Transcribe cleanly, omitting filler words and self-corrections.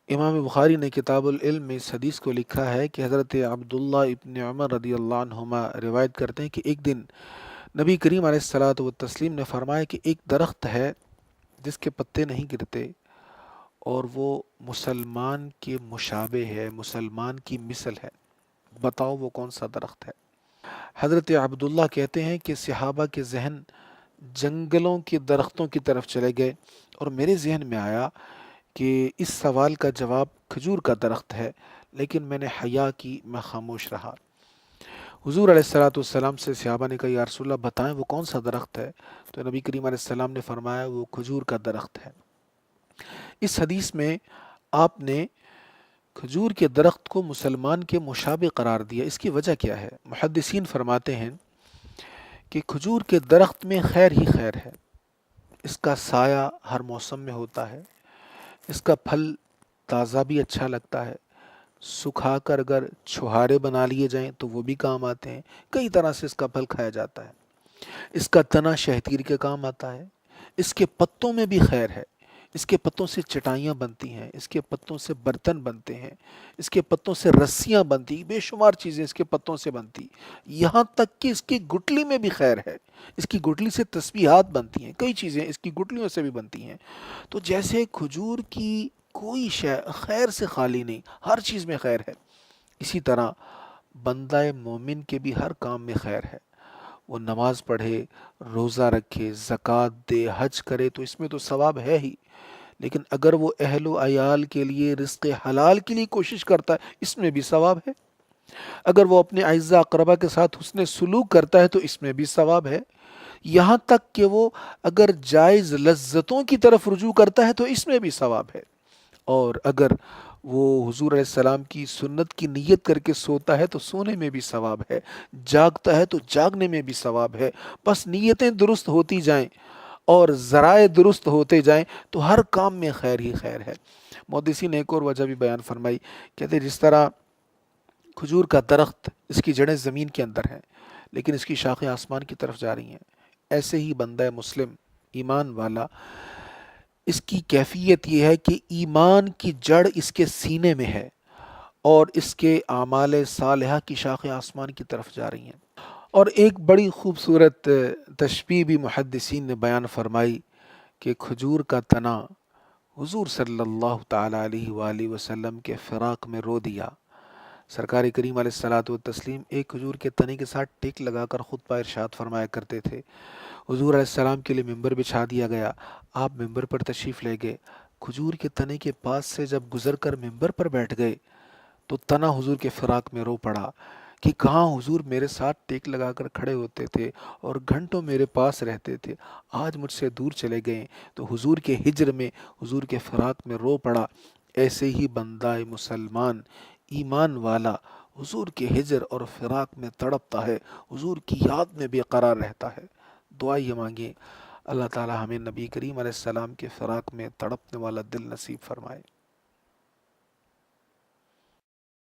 امام بخاری نے کتاب العلم میں اس حدیث کو لکھا ہے کہ حضرت عبداللہ ابن عمر رضی اللہ عنہما روایت کرتے ہیں کہ ایک دن نبی کریم علیہ الصلاۃ والتسلیم نے فرمایا کہ ایک درخت ہے جس کے پتے نہیں گرتے اور وہ مسلمان کے مشابہ ہے، مسلمان کی مثل ہے، بتاؤ وہ کون سا درخت ہے؟ حضرت عبداللہ کہتے ہیں کہ صحابہ کے ذہن جنگلوں کے درختوں کی طرف چلے گئے اور میرے ذہن میں آیا کہ اس سوال کا جواب کھجور کا درخت ہے، لیکن میں نے حیا کی، میں خاموش رہا۔ حضور علیہ الصلاۃ والسلام سے صحابہ نے کہا یا رسول اللہ بتائیں وہ کون سا درخت ہے؟ تو نبی کریم علیہ السلام نے فرمایا وہ کھجور کا درخت ہے۔ اس حدیث میں آپ نے کھجور کے درخت کو مسلمان کے مشابہ قرار دیا، اس کی وجہ کیا ہے؟ محدثین فرماتے ہیں کہ کھجور کے درخت میں خیر ہی خیر ہے، اس کا سایہ ہر موسم میں ہوتا ہے، اس کا پھل تازہ بھی اچھا لگتا ہے، سکھا کر اگر چھہارے بنا لیے جائیں تو وہ بھی کام آتے ہیں، کئی طرح سے اس کا پھل کھایا جاتا ہے۔ اس کا تنا شہتیر کے کام آتا ہے، اس کے پتوں میں بھی خیر ہے، اس کے پتوں سے چٹائیاں بنتی ہیں، اس کے پتوں سے برتن بنتے ہیں، اس کے پتوں سے رسیاں بنتی، بے شمار چیزیں اس کے پتوں سے بنتی، یہاں تک کہ اس کی گٹلی میں بھی خیر ہے، اس کی گٹلی سے تسبیحات بنتی ہیں، کئی چیزیں اس کی گٹلیوں سے بھی بنتی ہیں۔ تو جیسے کھجور کی کوئی شے خیر سے خالی نہیں، ہر چیز میں خیر ہے، اسی طرح بندہ مومن کے بھی ہر کام میں خیر ہے۔ وہ نماز پڑھے، روزہ رکھے، زکوٰۃ دے، حج کرے تو اس میں تو ثواب ہے ہی، لیکن اگر وہ اہل و عیال کے لیے رزق حلال کے لیے کوشش کرتا ہے اس میں بھی ثواب ہے، اگر وہ اپنے اعزاء اقربا کے ساتھ حسن سلوک کرتا ہے تو اس میں بھی ثواب ہے، یہاں تک کہ وہ اگر جائز لذتوں کی طرف رجوع کرتا ہے تو اس میں بھی ثواب ہے، اور اگر وہ حضور علیہ السلام کی سنت کی نیت کر کے سوتا ہے تو سونے میں بھی ثواب ہے، جاگتا ہے تو جاگنے میں بھی ثواب ہے، بس نیتیں درست ہوتی جائیں اور ذرائع درست ہوتے جائیں تو ہر کام میں خیر ہی خیر ہے۔ محدثین نے ایک اور وجہ بھی بیان فرمائی، کہتے ہیں جس طرح کھجور کا درخت اس کی جڑیں زمین کے اندر ہیں لیکن اس کی شاخیں آسمان کی طرف جا رہی ہیں، ایسے ہی بندہ مسلم ایمان والا اس کی کیفیت یہ ہے کہ ایمان کی جڑ اس کے سینے میں ہے اور اس کے اعمال صالحہ کی شاخیں آسمان کی طرف جا رہی ہیں۔ اور ایک بڑی خوبصورت تشبیہ بھی محدثین نے بیان فرمائی کہ کھجور کا تنا حضور صلی اللہ تعالی علیہ وآلہ وسلم کے فراق میں رو دیا۔ سرکار کریم علیہ الصلاۃ والتسلیم ایک کھجور کے تنے کے ساتھ ٹیک لگا کر خطبہ ارشاد فرمایا کرتے تھے۔ حضور علیہ السلام کے لیے ممبر بچھا دیا گیا، آپ ممبر پر تشریف لے گئے، کھجور کے تنے کے پاس سے جب گزر کر ممبر پر بیٹھ گئے تو تنا حضور کے فراق میں رو پڑا کہ کہاں حضور میرے ساتھ ٹیک لگا کر کھڑے ہوتے تھے اور گھنٹوں میرے پاس رہتے تھے، آج مجھ سے دور چلے گئے تو حضور کے ہجر میں، حضور کے فراق میں رو پڑا۔ ایسے ہی بندہ مسلمان ایمان والا حضور کے ہجر اور فراق میں تڑپتا ہے، حضور کی یاد میں بے قرار رہتا ہے۔ دعا یہ مانگیں اللہ تعالی ہمیں نبی کریم علیہ السلام کے فراق میں تڑپنے والا دل نصیب فرمائے۔